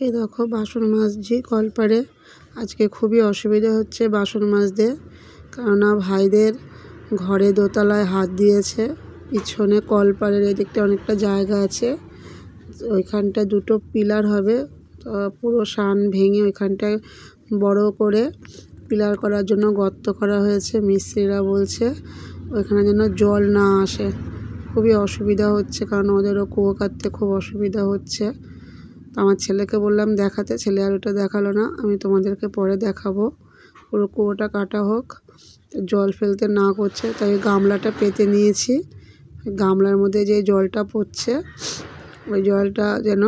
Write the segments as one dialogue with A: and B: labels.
A: এই দেখো বাসন মাজছি কলপারে। আজকে খুবই অসুবিধা হচ্ছে বাসন মাজতে, কেননা ভাইদের ঘরে দোতলায় হাত দিয়েছে। পিছনে কলপারের এদিকটা অনেকটা জায়গা আছে, ওইখানটা দুটো পিলার হবে। তো পুরো সান ভেঙে ওইখানটায় বড় করে পিলার করার জন্য গর্ত করা হয়েছে। মিস্ত্রিরা বলছে ওইখানে যেন জল না আসে। খুবই অসুবিধা হচ্ছে, কারণ ওদেরও কুয়ো কাটতে খুব অসুবিধা হচ্ছে। তো আমার ছেলেকে বললাম দেখাতে, ছেলে আর ওটা দেখালো না। আমি তোমাদেরকে পরে দেখাবো। পুরো কুয়োটা কাটা হোক, জল ফেলতে না করছে, তাই গামলাটা পেতে নিয়েছি। গামলার মধ্যে যে জলটা পড়ছে ওই জলটা যেন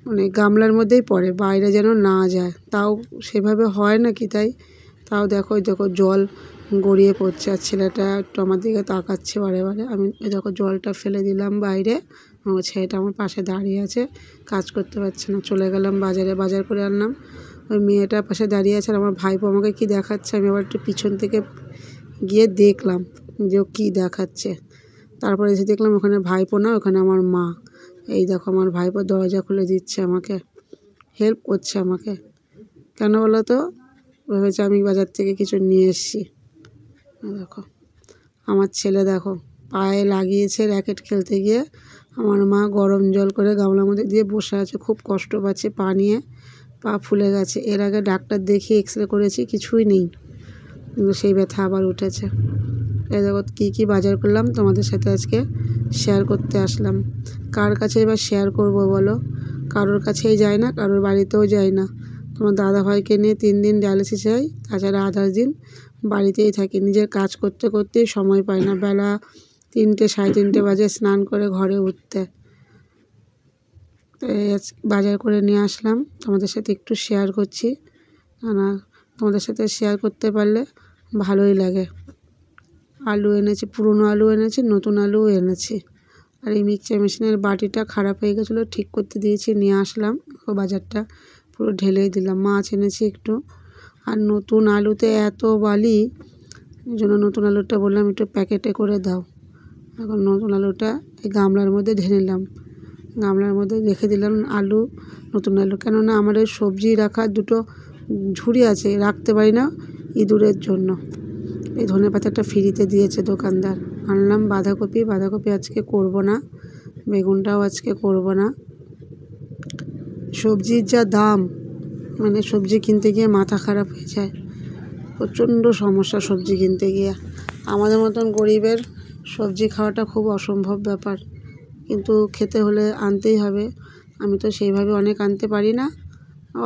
A: মানে গামলার মধ্যেই পড়ে, বাইরে যেন না যায়। তাও সেভাবে হয় নাকি তাও দেখো জল গড়িয়ে পড়ছে। আর ছেলেটা একটু আমার দিকে তাকাচ্ছে বারে বারে। আমি দেখো জলটা ফেলে দিলাম বাইরে। ছেলেটা আমার পাশে দাঁড়িয়ে আছে, কাজ করতে পারছে না। চলে গেলাম বাজারে, বাজার করে আনলাম। ওই মেয়েটা পাশে দাঁড়িয়ে আছে, আর আমার ভাইপো আমাকে কী দেখাচ্ছে। আমি আবার একটু পিছন থেকে গিয়ে দেখলাম যে ও কী দেখাচ্ছে। তারপরে এসে দেখলাম ওখানে ভাইপো না, ওখানে আমার মা। এই দেখো আমার ভাইপো দরজা খুলে দিচ্ছে, আমাকে হেল্প করছে আমাকে। কেন বলো তো? ভেবেছে আমি বাজার থেকে কিছু নিয়ে এসেছি। দেখো আমার ছেলে দেখো পায়ে লাগিয়েছে র্যাকেট খেলতে গিয়ে। আমার মা গরম জল করে গামলার মধ্যে দিয়ে বসে আছে, খুব কষ্ট পাচ্ছে পা নিয়ে। পা ফুলে গেছে। এর আগে ডাক্তার দেখিয়ে এক্সরে করেছি, কিছুই নেই, কিন্তু সেই ব্যথা আবার উঠেছে। এই দেখো কী বাজার করলাম তোমাদের সাথে আজকে শেয়ার করতে আসলাম। কার কাছে এবার শেয়ার করব বলো? কারোর কাছেই যাই না, কারোর বাড়িতেও যাই না। তোমার দাদা ভাইকে নিয়ে 3 দিন ডায়ালিসিস হয়, তাছাড়া আদার্স দিন বাড়িতেই থাকি। নিজের কাজ করতে করতেই সময় পাই না। বেলা 3টে 3:30 বাজে স্নান করে ঘরে উঠতে। বাজার করে নিয়ে আসলাম, তোমাদের সাথে একটু শেয়ার করছি। না, তোমাদের সাথে শেয়ার করতে পারলে ভালোই লাগে। আলু এনেছি, পুরনো আলু এনেছি, নতুন আলুও এনেছি। আর এই মিক্সচার মেশিনের বাটিটা খারাপ হয়ে গেছিলো, ঠিক করতে দিয়েছি, নিয়ে আসলাম। বাজারটা পুরো ঢেলেই দিলাম। মাছ এনেছি একটু। আর নতুন আলুতে এত বালি, এই জন্য নতুন আলুটা বললাম একটু প্যাকেটে করে দাও। এখন নতুন আলুটা এই গামলার মধ্যে ঢেলে নিলাম, গামলার মধ্যে রেখে দিলাম আলু, নতুন আলু। কেননা আমার ওই সবজি রাখার দুটো ঝুড়ি আছে, রাখতে পারি না ইঁদুরের জন্য। এই ধনেপাতাটা ফ্রিতে দিয়েছে দোকানদার, আনলাম। বাঁধাকপি আজকে করব না, বেগুনটাও আজকে করব না। সবজির যা দাম, মানে সবজি কিনতে গিয়ে মাথা খারাপ হয়ে যায়। প্রচণ্ড সমস্যা সবজি কিনতে গিয়ে। আমাদের মতন গরিবের সবজি খাওয়াটা খুব অসম্ভব ব্যাপার, কিন্তু খেতে হলে আনতেই হবে। আমি তো সেইভাবে অনেক আনতে পারি না,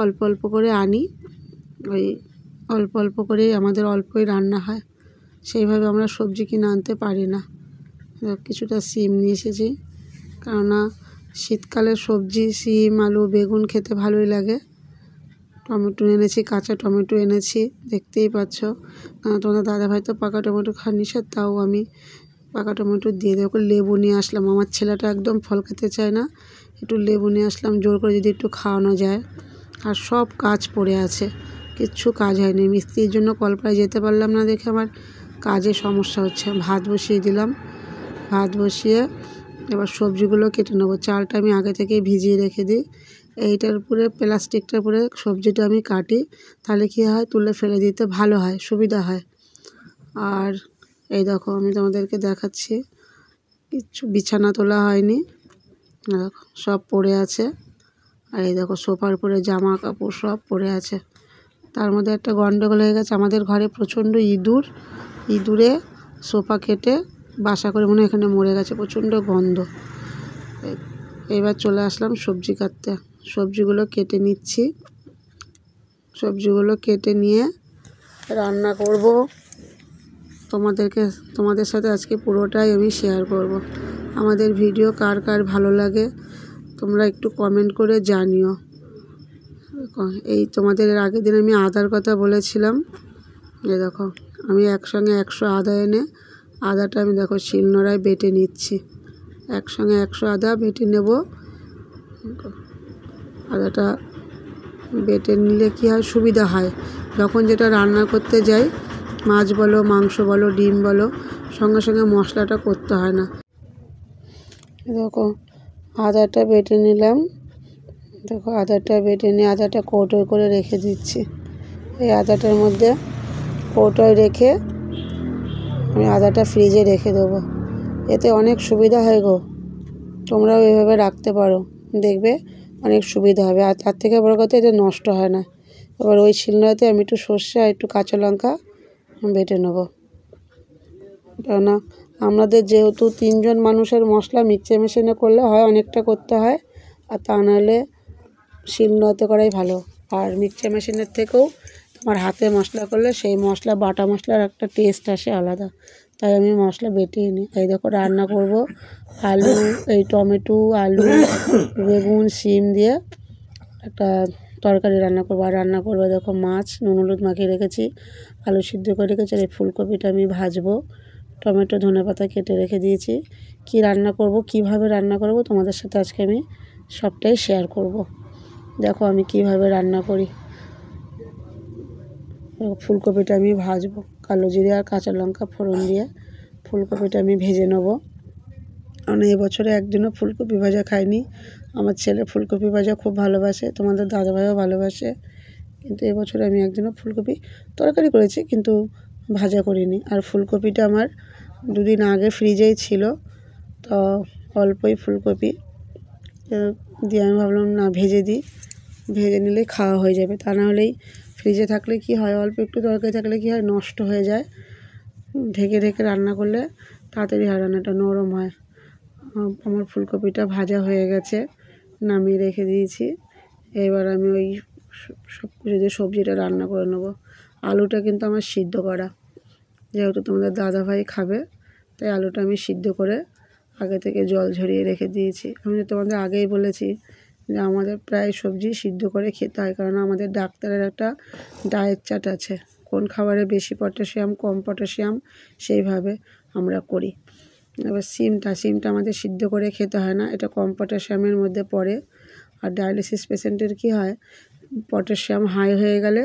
A: অল্প অল্প করে আনি। ওই অল্প অল্প করেই আমাদের অল্পই রান্না হয়, সেইভাবে আমরা সবজি কিনে আনতে পারি না। কিছুটা সিম নিয়ে এসেছি, কেননা শীতকালের সবজি সিম আলু বেগুন খেতে ভালোই লাগে। টমেটো এনেছি, কাঁচা টমেটো এনেছি, দেখতেই পাচ্ছ। তোমাদের দাদাভাই তো পাকা টমেটো খাওয়া নিষেধ, তাও আমি পাকা টমেটো দিয়ে দেবো। লেবু নিয়ে আসলাম, আমার ছেলেটা একদম ফল খেতে চায় না। একটু লেবু নিয়ে আসলাম, জোর করে যদি একটু খাওয়ানো যায়। আর সব কাজ পড়ে আছে, কিচ্ছু কাজ হয়নি। মিস্ত্রির জন্য কলপাড়ায় যেতে পারলাম না দেখে আমার কাজে সমস্যা হচ্ছে। ভাত বসিয়ে দিলাম, ভাত বসিয়ে এবার সবজিগুলো কেটে নেবো। চালটা আমি আগে থেকেই ভিজিয়ে রেখে দিই। এইটার উপরে প্লাস্টিকটার উপরে সবজিটা আমি কাটি, তাহলে কী হয় তুলে ফেলে দিতে ভালো হয়, সুবিধা হয়। আর এই দেখো আমি তোমাদেরকে দেখাচ্ছি, কিচ্ছু বিছানা তোলা হয়নি, দেখো সব পড়ে আছে। আর এই দেখো সোফার উপরে জামা কাপড় সব পড়ে আছে। তার মধ্যে একটা গন্ডগোল হয়ে গেছে, আমাদের ঘরে প্রচণ্ড ইঁদুরে সোফা কেটে বাসা করে মনে হয় এখানে মরে গেছে, প্রচণ্ড গন্ধ। এবার চলে আসলাম সবজি কাটতে, সবজিগুলো কেটে নিচ্ছি। সবজিগুলো কেটে নিয়ে রান্না করব। তোমাদের সাথে আজকে পুরোটাই আমি শেয়ার করব। আমাদের ভিডিও কার কার ভালো লাগে তোমরা একটু কমেন্ট করে জানিও। এই তোমাদের এর আগের দিন আমি আদার কথা বলেছিলাম, এই দেখো আমি একসঙ্গে 100 আদা এনে আদাটা আমি দেখো শিলনোড়ায় বেটে নিচ্ছি। একসঙ্গে 100 আদা বেটে নেব। আদাটা বেটে নিলে কী হয়, সুবিধা হয়। যখন যেটা রান্না করতে যাই, মাছ বলো মাংস বলো ডিম বলো, সঙ্গে সঙ্গে মশলাটা করতে হয় না। দেখো আদাটা বেটে নিলাম, দেখো আদাটা বেটে নিয়ে আদাটা কৌটোয় করে রেখে দিচ্ছি। এই আদাটার মধ্যে কৌটোয় রেখে আমি আদাটা ফ্রিজে রেখে দেবো। এতে অনেক সুবিধা হয় গো, তোমরাও এভাবে রাখতে পারো, দেখবে অনেক সুবিধা হবে। আর তার থেকে বড় কথা, এতে নষ্ট হয় না। এবার ওই শিলনোড়াতে আমি একটু সর্ষে আর একটু কাঁচা লঙ্কা বেটে নেবো। কেননা আমাদের যেহেতু 3 জন মানুষের মশলা মিক্সচার মেশিনে করলে হয় অনেকটা করতে হয়, আর তা নাহলে শিলনোড়াতে করাই ভালো। আর মিক্সচার মেশিনের থেকেও তোমার হাতে মশলা করলে সেই মশলা, বাটা মশলার একটা টেস্ট আসে আলাদা। তাই আমি মশলা বেটেই নিই। এই দেখো রান্না করব আলু, এই টমেটো, আলু, বেগুন, শিম দিয়ে একটা তরকারি রান্না করবো। আর রান্না করবো দেখো মাছ, নুন হলুদ মাখিয়ে রেখেছি, আলু সিদ্ধ করে রেখেছি, আর এই ফুলকপিটা আমি ভাজবো, টমেটো ধনেপাতা কেটে রেখে দিয়েছি। কি রান্না করব, কিভাবে রান্না করব, তোমাদের সাথে আজকে আমি সবটাই শেয়ার করব। দেখো আমি কিভাবে রান্না করি। ফুলকপিটা আমি ভাজবো, কালো জিরে আর কাঁচা লঙ্কা ফোড়ন দিয়ে ফুলকপিটা আমি ভেজে নেব। আমি এবছরে একদিনও ফুলকপি ভাজা খাইনি। আমার ছেলে ফুলকপি ভাজা খুব ভালোবাসে, তোমাদের দাদাভাইও ভালোবাসে, কিন্তু এবছরে আমি একদিনও ফুলকপি তরকারি করেছি কিন্তু ভাজা করিনি। আর ফুলকপিটা আমার 2 দিন আগে ফ্রিজেই ছিল, তো অল্পই ফুলকপি দিয়ে আমি ভাবলাম না ভেজে দিই, ভেজে নিলে খাওয়া হয়ে যাবে। তা না হলেই ফ্রিজে থাকলে কি হয়, অল্প একটু তরকারি থাকলে কি হয়, নষ্ট হয়ে যায়। ঢেকে ঢেকে রান্না করলে তাড়াতাড়ি হয়, রান্নাটা নরম হয়। আমার ফুলকপিটা ভাজা হয়ে গেছে, নামিয়ে রেখে দিয়েছি। এবার আমি ওই সব কিছু দিয়ে সবজিটা রান্না করে নেবো। আলুটা কিন্তু আমার সিদ্ধ করা, যেহেতু তোমাদের দাদাভাই খাবে তাই আলুটা আমি সিদ্ধ করে আগে থেকে জল ঝরিয়ে রেখে দিয়েছি। আমি তোমাদের আগেই বলেছি যে আমাদের প্রায় সবজি সিদ্ধ করে খেতে হয়, কারণ আমাদের ডাক্তারের একটা ডায়েট চার্ট আছে, কোন খাবারে বেশি পটাশিয়াম, কম পটাশিয়াম, সেইভাবে আমরা করি। এবার সিমটা আমাদের সিদ্ধ করে খেতে হয় না, এটা কম পটাশিয়ামের মধ্যে পড়ে। আর ডায়ালিসিস পেশেন্টের কী হয়, পটাশিয়াম হাই হয়ে গেলে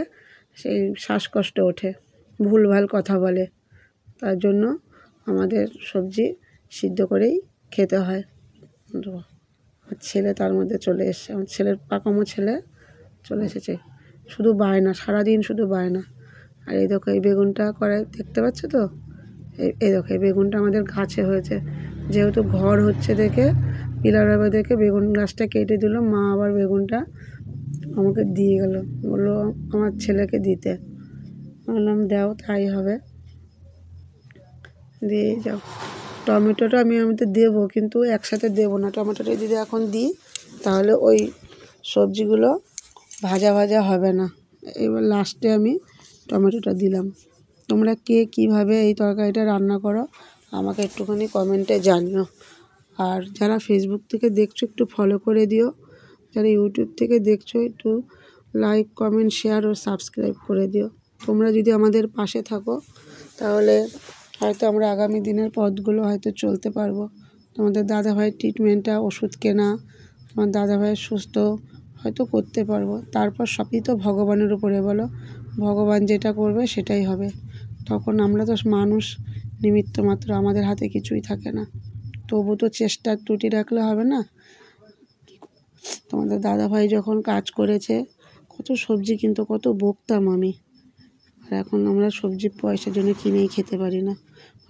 A: সেই শ্বাসকষ্ট ওঠে, ভুলভাল কথা বলে, তার জন্য আমাদের সবজি সিদ্ধ করেই খেতে হয়। আর ছেলে তার মধ্যে চলে এসছে, আমার ছেলের পাকামো ছেলে চলে এসেছে, শুধু বায়না, সারাদিন শুধু বায়না। আর এই দেখো এই বেগুনটা করে দেখতে পাচ্ছ তো, এই দেখো এই বেগুনটা আমাদের গাছে হয়েছে, যেহেতু ঘর হচ্ছে দেখে, পিলার হবে দেখে বেগুন গাছটা কেটে দিল। মা আবার বেগুনটা আমাকে দিয়ে গেল, বললো আমার ছেলেকে দিতে। বললাম দাও, তাই হবে, দিয়ে যাও। টমেটোটা আমি দেবো, কিন্তু একসাথে দেবো না, টমেটোটা যদি এখন দিই তাহলে ওই সবজিগুলো ভাজা ভাজা হবে না। এবার লাস্টে আমি টমেটোটা দিলাম। তোমরা কে কীভাবে এই তরকারিটা রান্না করো আমাকে একটুখানি কমেন্টে জানিও। আর যারা ফেসবুক থেকে দেখছো একটু ফলো করে দিও, যারা ইউটিউব থেকে দেখছো একটু লাইক, কমেন্ট, শেয়ার ও সাবস্ক্রাইব করে দিও। তোমরা যদি আমাদের পাশে থাকো তাহলে হয়তো আমরা আগামী দিনের পথগুলো হয়তো চলতে পারবো। তোমাদের দাদাভাইয়ের ট্রিটমেন্টটা, ওষুধ কেনা, তোমার দাদাভাইয়ের সুস্থ হয়তো করতে পারবো। তারপর সবই তো ভগবানের উপরে, বলো, ভগবান যেটা করবে সেটাই হবে। তখন আমরা তো মানুষ, নিমিত্ত মাত্র, আমাদের হাতে কিছুই থাকে না। তবু তো চেষ্টার ত্রুটি রাখলে হবে না। তোমাদের দাদাভাই যখন কাজ করেছে, কত সবজি কিন্তু কত বকতাম আমি, আর এখন আমরা সবজি পয়সার জন্য কিনেই খেতে পারি না।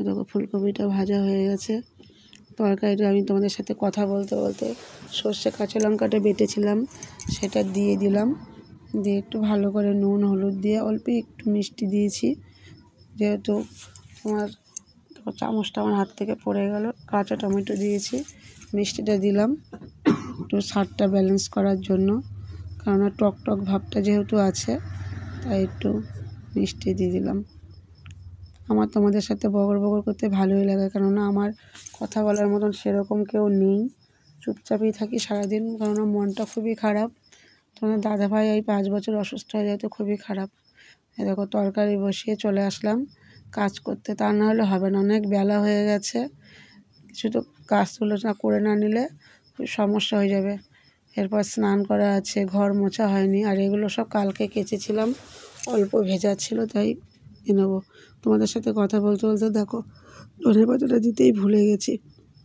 A: দেখো ফুলকপিটা ভাজা হয়ে গেছে, তরকারিটা আমি তোমাদের সাথে কথা বলতে বলতে সর্ষে কাঁচা লঙ্কাটা বেটেছিলাম সেটা দিয়ে দিলাম, দিয়ে একটু ভালো করে নুন হলুদ দিয়ে অল্প একটু মিষ্টি দিয়েছি, যেহেতু তোমার চামচটা আমার হাত থেকে পড়ে গেল। কাঁচা টমেটো দিয়েছি, মিষ্টিটা দিলাম একটু স্বাদটা ব্যালেন্স করার জন্য, কেননা টক টক ভাবটা যেহেতু আছে তাই একটু মিষ্টি দিয়ে দিলাম। আমার তোমাদের সাথে বগর বগর করতে ভালোই লাগে, কেননা আমার কথা বলার মতন সেরকম কেউ নেই, চুপচাপই থাকি সারাদিন, কেননা মনটা খুবই খারাপ। তোমার দাদাভাই এই 5 বছর অসুস্থ হয়ে যায়, তো খুবই খারাপ। এই দেখো তরকারি বসিয়ে চলে আসলাম কাজ করতে, তা না হলে হবে না, অনেক বেলা হয়ে গেছে, কিছু তো কাজগুলো না করে না নিলে সমস্যা হয়ে যাবে। এরপর স্নান করা আছে, ঘর মোছা হয়নি, আর এগুলো সব কালকে কেচেছিলাম, অল্প ভেজা ছিল তাই নেবো। তোমাদের সাথে কথা বলতে বলতে দেখো ধনেপাতাটা দিতেই ভুলে গেছি।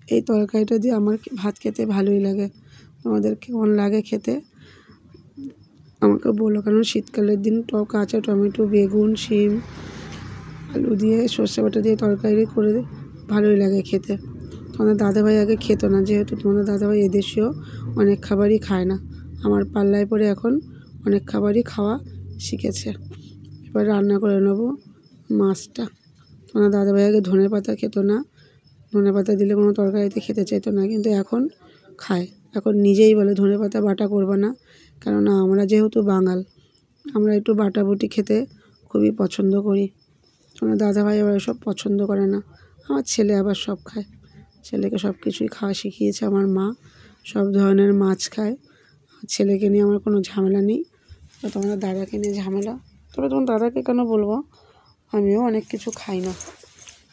A: এই তরকারিটা দিয়ে আমার ভাত খেতে ভালোই লাগে, তোমাদের কেমন লাগে খেতে আমাকে বললো, কারণ শীতকালের দিন কাঁচা টমেটো, বেগুন, শিম, আলু দিয়ে সর্ষে বাটা দিয়ে তরকারি করে ভালোই লাগে খেতে। তোমাদের দাদাভাই আগে খেত না, যেহেতু তোমাদের দাদাভাই এদেশীয় অনেক খাবারই খায় না। আমার পাল্লায় পরে এখন অনেক খাবারই খাওয়া শিখেছে। এবার রান্না করে নেবো মাছটা। তোমাদের দাদাভাই আগে ধনেপাতা খেত না, ধনেপাতা দিলে কোনো তরকারিতে খেতে চাইতো না, কিন্তু এখন খায়। এখন নিজেই বলে ধনেপাতা বাটা করবো না, কেননা আমরা যেহেতু বাঙাল, আমরা একটু বাটাবুটি খেতে খুবই পছন্দ করি। তোমার দাদাভাই আবার সব পছন্দ করে না। আমার ছেলে আবার সব খায়, ছেলেকে সব কিছুই খাওয়া শিখিয়েছে আমার মা, সব ধরনের মাছ খায়। ছেলেকে নিয়ে আমার কোনো ঝামেলা নেই, তো তোমার দাদাকে নিয়ে ঝামেলা। তবে তোমার দাদাকে কেন বলবো, আমিও অনেক কিছু খাই না।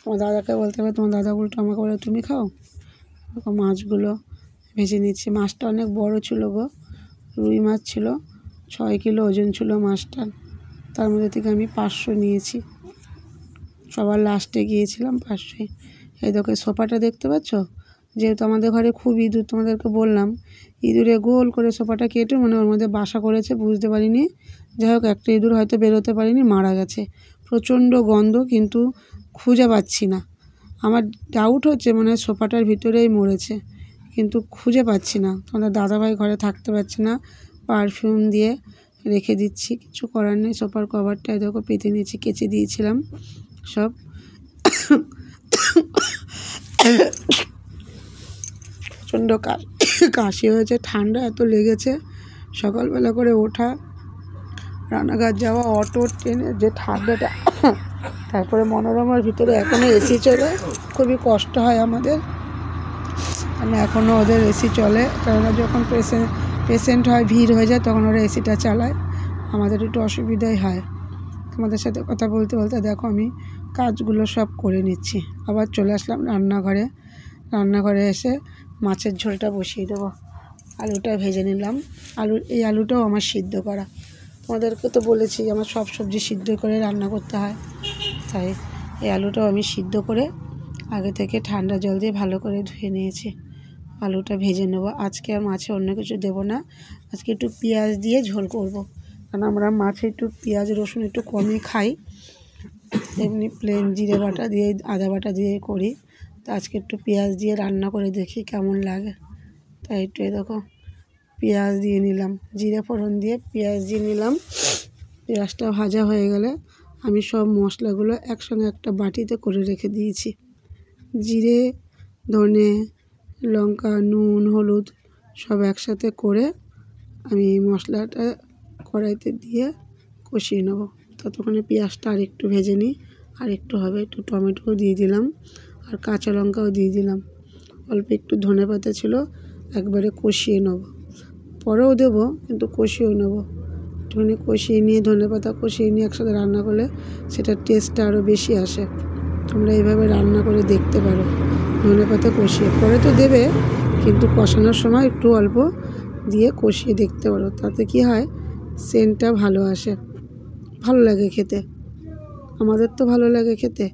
A: তোমার দাদাকে বলতে হবে, তোমার দাদা উল্টো আমাকে বলে তুমি খাও। এরকম মাছগুলো ভেজে নিচ্ছি। মাছটা অনেক বড় ছিল গো, রুই মাছ ছিল, 6 কিলো ওজন ছিল মাছটা। তার মধ্যে থেকে আমি 500 নিয়েছি, সবার লাস্টে গিয়েছিলাম 500। এই দেখো সোফাটা দেখতে পাচ্ছ, যেহেতু আমাদের ঘরে খুব ইঁদুর, তোমাদেরকে বললাম ইঁদুরে গোল করে সোফাটা কেটে ওর মধ্যে বাসা করেছে, বুঝতে পারিনি। যাই হোক, একটা ইঁদুর হয়তো বেরোতে পারিনি, মারা গেছে। প্রচণ্ড গন্ধ, কিন্তু খুঁজে পাচ্ছি না। আমার ডাউট হচ্ছে মনে হয় সোফাটার ভিতরেই মরেছে, কিন্তু খুঁজে পাচ্ছি না। তোমাদের দাদাভাই ঘরে থাকতে পারছে না, পারফিউম দিয়ে রেখে দিচ্ছি, কিছু করার নেই। সোফার কভারটা দেখো পেতে নিয়েছি, কেচে দিয়েছিলাম সব। প্রচণ্ড কাশি হয়েছে, ঠান্ডা এত লেগেছে। সকালবেলা করে ওঠা, রানাঘাট যাওয়া, অটো ট্রেনে যে ঠান্ডাটা, তারপরে মনোরমার ভিতরে এখনও এসি চলে, খুবই কষ্ট হয় আমাদের। মানে এখনও ওদের এসি চলে, কেননা যখন পেশেন্ট হয়, ভিড় হয়ে যায়, তখন ওরা এসিটা চালায়, আমাদের একটু অসুবিধাই হয়। তোমাদের সাথে কথা বলতে বলতে দেখো আমি কাজগুলো সব করে নিচ্ছি। আবার চলে আসলাম রান্নাঘরে এসে মাছের ঝোলটা বসিয়ে দেবো। আলুটা ভেজে নিলাম। এই আলুটাও আমার সিদ্ধ করা। তোমাদেরকে তো বলেছি আমার সব সবজি সিদ্ধ করে রান্না করতে হয়, তাই এই আলুটাও আমি সিদ্ধ করে আগে থেকে ঠান্ডা জল দিয়ে ভালো করে ধুয়ে নিয়েছি। আলুটা ভেজে নেব। আজকে আর মাছে অন্য কিছু দেবো না, আজকে একটু পেঁয়াজ দিয়ে ঝোল করব, কারণ আমরা মাছে একটু পেঁয়াজ রসুন একটু কমই খাই, এমনি প্লেন জিরে বাটা দিয়ে আদা বাটা দিয়ে করি। তো আজকে একটু পেঁয়াজ দিয়ে রান্না করে দেখি কেমন লাগে। তাই একটু দেখো পেঁয়াজ দিয়ে নিলাম, জিরে ফোড়ন দিয়ে পেঁয়াজ দিয়ে নিলাম। পেঁয়াজটা ভাজা হয়ে গেলে আমি সব মশলাগুলো একসঙ্গে একটা বাটিতে করে রেখে দিয়েছি। জিরে, ধনে, লঙ্কা, নুন, হলুদ সব একসাথে করে আমি মশলাটা কড়াইতে দিয়ে কষিয়ে নেব। ততক্ষণে পেঁয়াজটা আর একটু ভেজে নিই, আর একটু হবে, একটু টমেটোও দিয়ে দিলাম, আর কাঁচা লঙ্কাও দিয়ে দিলাম। অল্প একটু ধনেপাতা ছিল, একবারে কষিয়ে নেব। পরেও দেবো, কিন্তু কষিয়েও নেব। একটুখানি কষিয়ে নিয়ে, ধনেপাতা কষিয়ে নিয়ে একসাথে রান্না করলে সেটার টেস্টটা আরও বেশি আসে। তোমরা এইভাবে রান্না করে দেখতে পারো, ধনেপাতা কষিয়ে। পরে তো দেবে, কিন্তু কষানোর সময় একটু অল্প দিয়ে কষিয়ে দেখতে পারো, তাতে কি হয় সেন্টটা ভালো আসে, ভালো লাগে খেতে। আমাদের তো ভালো লাগে খেতে।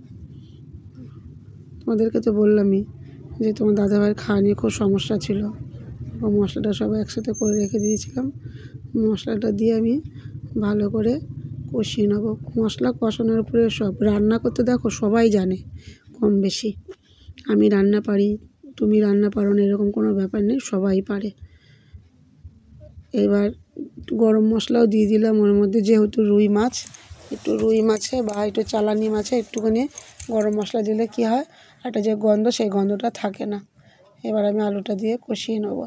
A: তোমাদেরকে তো বললামই যে তোমার দাদাভাইয়ের খাওয়া নিয়ে খুব সমস্যা ছিল, ও মশলাটা সব একসাথে করে রেখে দিয়েছিলাম। মশলাটা দিয়ে আমি ভালো করে কষিয়ে নেবো। মশলা কষানোর উপরে সব রান্না করতে দেখো সবাই জানে কম বেশি। আমি রান্না পারি, তুমি রান্না পারো না, এরকম কোনো ব্যাপার নেই, সবাই পারে। এবার গরম মশলাও দিয়ে দিলাম ওর মধ্যে, যেহেতু রুই মাছ, একটু রুই মাছে বা একটু চালানি মাছে একটুখানি গরম মশলা দিলে কি হয়, একটা যে গন্ধ, সেই গন্ধটা থাকে না। এবার আমি আলুটা দিয়ে কষিয়ে নেব।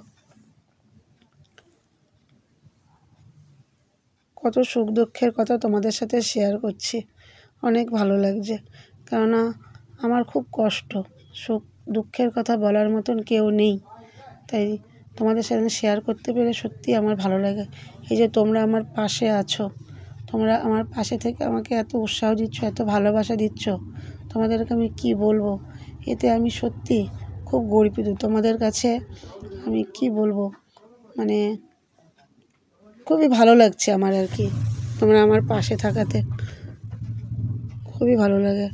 A: কত সুখ দুঃখের কথা তোমাদের সাথে শেয়ার করছি, অনেক ভালো লাগছে, কেননা আমার খুব কষ্ট, সুখ দুঃখের কথা বলার মতন কেউ নেই, তাই তোমাদের সাথে শেয়ার করতে পেরে সত্যি আমার ভালো লাগে। এই যে তোমরা আমার পাশে আছো, তোমরা আমার পাশে থেকে আমাকে এত উৎসাহ দিচ্ছ, এত ভালোবাসা দিচ্ছ, তোমাদেরকে আমি কি বলবো, এতে আমি সত্যি খুব গর্বিত। তোমাদের কাছে আমি কি বলবো, মানে খুবই ভালো লাগছে আমার আর কি, তোমরা আমার পাশে থাকাতে খুবই ভালো লাগে।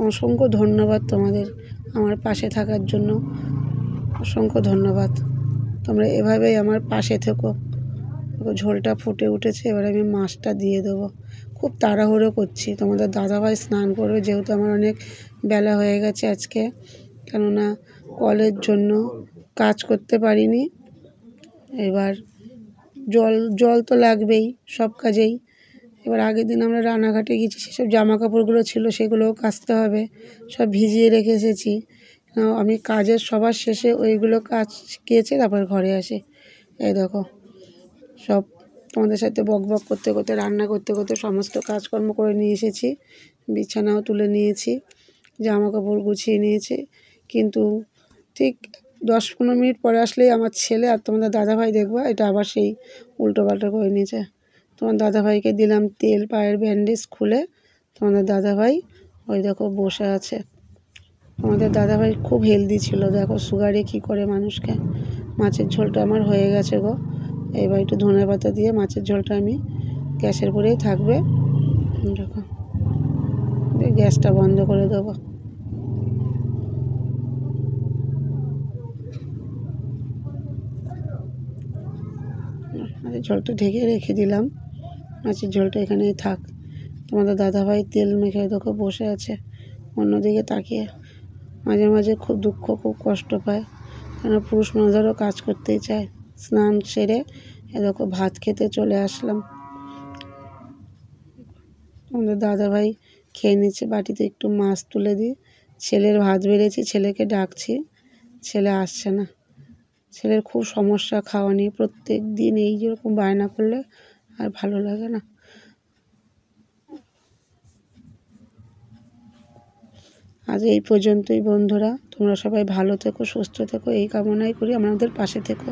A: অসংখ্য ধন্যবাদ তোমাদের আমার পাশে থাকার জন্য, অসংখ্য ধন্যবাদ। তোমরা এভাবেই আমার পাশে থেকো, ঝোলটা ফুটে উঠেছে, এবার আমি মাছটা দিয়ে দেবো। খুব তাড়াহুড়ো করছি, তোমাদের দাদাভাই স্নান করবে, যেহেতু আমার অনেক বেলা হয়ে গেছে আজকে, কেননা কলের জন্য কাজ করতে পারিনি। এবার জল জল তো লাগবেই সব কাজেই। এবার আগের দিন আমরা রানাঘাটে গেছি, সেসব জামা কাপড়গুলো ছিল সেগুলোও কাচতে হবে, সব ভিজিয়ে রেখে এসেছি। আমি কাজের সবার শেষে ওইগুলো কাজ কেচে তারপর ঘরে আসি। এই দেখো, সব তোমাদের সাথে বক বক করতে করতে, রান্না করতে করতে সমস্ত কাজকর্ম করে নিয়ে এসেছি। বিছানাও তুলে নিয়েছি, জামা কাপড় গুছিয়ে নিয়েছি। কিন্তু ঠিক 10-15 মিনিট পরে আসলেই আমার ছেলে আর তোমাদের দাদাভাই দেখবা এটা আবার সেই উল্টোপাল্টা করে নিয়েছে। তোমার দাদাভাইকে দিলাম তেল, পায়ের ব্যান্ডেজ খুলে তোমাদের দাদাভাই ওই দেখো বসে আছে। আমাদের দাদাভাই খুব হেলদি ছিল, দেখো সুগারে কী করে মানুষকে। মাছের ঝোলটা আমার হয়ে গেছে গো। এবার একটু ধনেপাতা দিয়ে মাছের ঝোলটা আমি গ্যাসের উপরেই থাকবে, দেখো গ্যাসটা বন্ধ করে দেবো। মাছের ঝোলটা ঢেকে রেখে দিলাম, মাছের ঝোলটা এখানেই থাক। তোমাদের দাদাভাই তেল মেখে দেখো বসে আছে অন্যদিকে তাকিয়ে। মাঝে মাঝে খুব দুঃখ, খুব কষ্ট পায়, কেন পুরুষ মানুষেরও কাজ করতেই চায়। স্নান সেরে এ দেখো ভাত খেতে চলে আসলাম। আমাদের দাদাভাই খেয়ে নিচ্ছে, বাটিতে একটু মাছ তুলে দিই। ছেলের ভাত বেড়েছি, ছেলেকে ডাকছি, ছেলে আসছে না। ছেলের খুব সমস্যা খাওয়া নিয়ে, প্রত্যেক দিন এই যেরকম বায়না করলে আর ভালো লাগে না। আজ এই পর্যন্তই বন্ধুরা, তোমরা সবাই ভালো থেকো, সুস্থ থেকো, এই কামনাই করি, আমাদের পাশে থেকো।